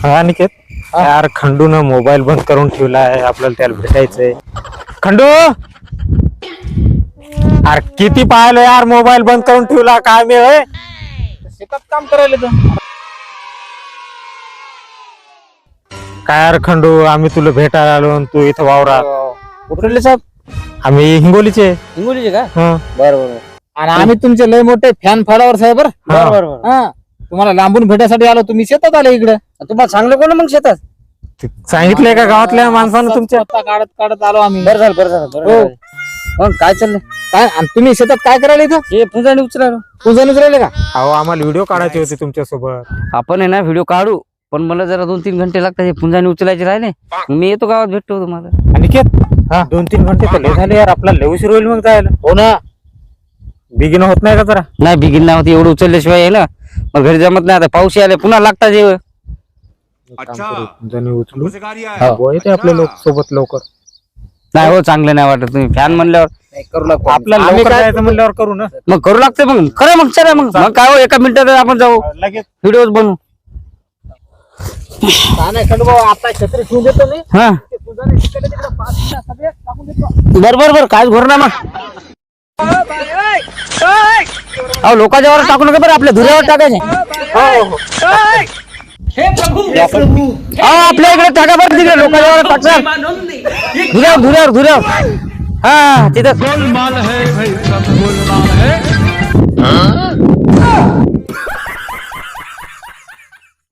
हा निकेत, यार खंडून मोबाईल बंद करून ठेवला आहे. आपल्याला त्याला भेटायचंय. खंडू, अरे किती पाहिलं यार, मोबाईल बंद करून ठेवला. काय मी शेतात काम करायला तर काय यार खंडू, आम्ही तुला भेटायला आलो आणि तू इथं वावरात. कुठले साहेब? आम्ही हिंगोलीचे. हिंगोलीचे का? हं. बरोबर. आणि आम्ही तुमचे लय मोठे फॅन फॉलोअर साहेब. हा. बरोबर. हा, तुम्हाला लांबून भेटायसाठी आलो. तुम्ही शेतात आले इकडे. तुम्हाला चांगलं कोण मग शेतात? ते सांगितलंय का गावातल्या माणसानं तुमच्या? काढत काढत आलो आम्ही. बरं झालं. मग काय चाललंय? काय आणि तुम्ही शेतात काय करायला इथं? हे पुंजाने उचलायला. पुंजाने उचलायले का? अहो, आम्हाला व्हिडिओ काढायचे होते तुमच्या सोबत. आपण आहे ना व्हिडिओ काढू, पण मला जरा 2-3 घंटे लागतात. हे पुंजाने उचलायचे राहिले. मी येतो गावात, भेटतो तुम्हाला. आणि निकेत, 2-3 घंटे तर लय झाले यार. आपला लय उशीर होईल मग जायला. हो ना. बिगिन होत नाही का जरा? नाही बिगिन नाही होती, एवढं उचलल्याशिवाय आहे ना. मग घरी जमत नाही. आता पाऊस आले पुन्हा लागतात जेव. उचलू येते आपल्या लोक सोबत लवकर. नाही हो, चांगलं नाही वाटत. तुम्ही फॅन म्हणल्यावर करू लागतो. आपल्याला आम्ही लवकर काय- जायचं म्हणल्यावर करू ना मग करू लागते. मग खरं मग चला मग काय हो, एका मिनिटात आपण जाऊ, लगेच. व्हिडिओ बनवू. नाही खंडू भाऊ, आता छत्री शिवून देतो मी. हा ते पुंजाने तिकडे तिकडे पाच सगळे टाकून देतो. बरोबर काय घोर ना मग. अहो लोकांच्या वर टाकू नका बरं, आपल्या धुऱ्यावर टाकायचे. आपल्या इकडे टाका बरं, तिकडे लोकांच्या वर टाकणार. धुऱ्यावर हा तिथं.